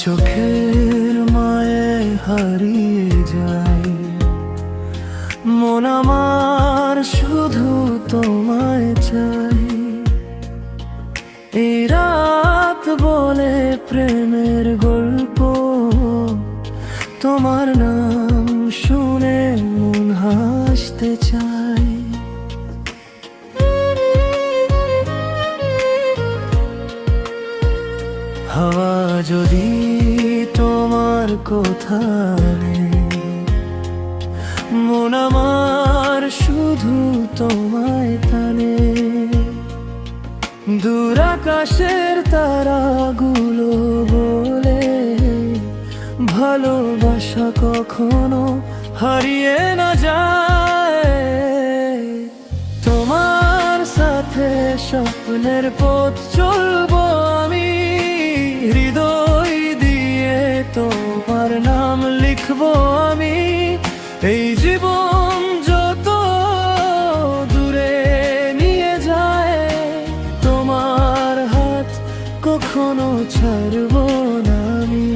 চোখের মায়ে হারিয়ে যায়, মন আমার শুধু তোমায় চাই। এই রাত বলে প্রেমের গল্প, তোমার নাম শুনে মন হাসতে চায়। হাওয়া যদি তোমার কথা নেই, মন আমার শুধু তোমায় টানে। দূর আকাশের তারাগুলো বলে, ভালোবাসা কখনো হারিয়ে না যায়। তোমার সাথে স্বপ্নের পথ চলবো আমি, হৃদয় দিয়ে তোমার নাম লিখবো আমি। এই জীবন যত দূরে নিয়ে যায়, তোমার হাত কখনো ছাড়বো না আমি।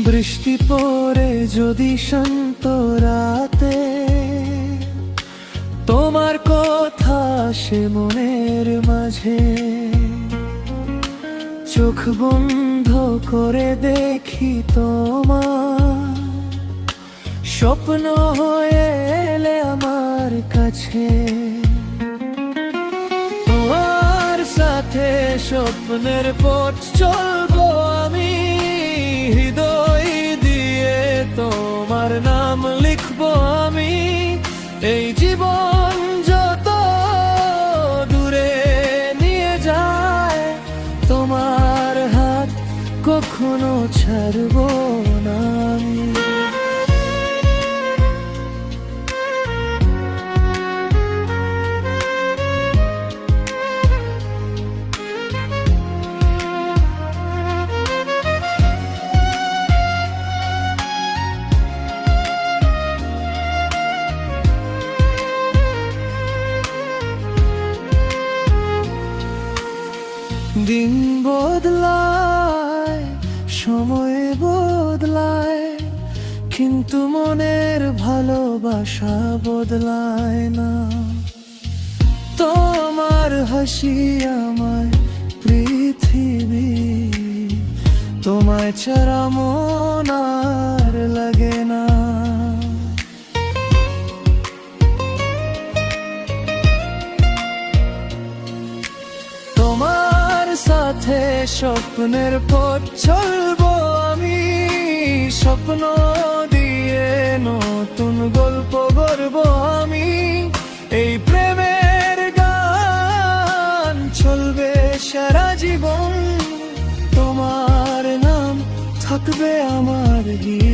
বৃষ্টি পড়ে যদি শান্ত রাতে, তোমার কথা সে মনের মাঝে। চোখ বন্ধ করে দেখি তোমার স্বপ্ন হয়ে এলে আমার কাছে। তোমার সাথে স্বপ্নের পথ চলবো আমি, হৃদয় দিয়ে তোমার নাম লিখবো আমি। এই জীবন যত দূরে নিয়ে যায়, তোমার হাত কখনো ছাড়বো না আমি। দিন বদলায়, সময় বদলায়, কিন্তু মনের ভালোবাসা বদলায় না। তোমার হাসি আমায় পৃথিবী, তোমায় ছাড়া মন আর লাগে না। তোমার সাথে স্বপ্নের পথ চলবো আমি, স্বপ্ন দিয়ে নতুন গল্প গড়বো আমি। এই প্রেমের গান চলবে সারা জীবন, তোমার নাম থাকবে আমার হৃদয়ে।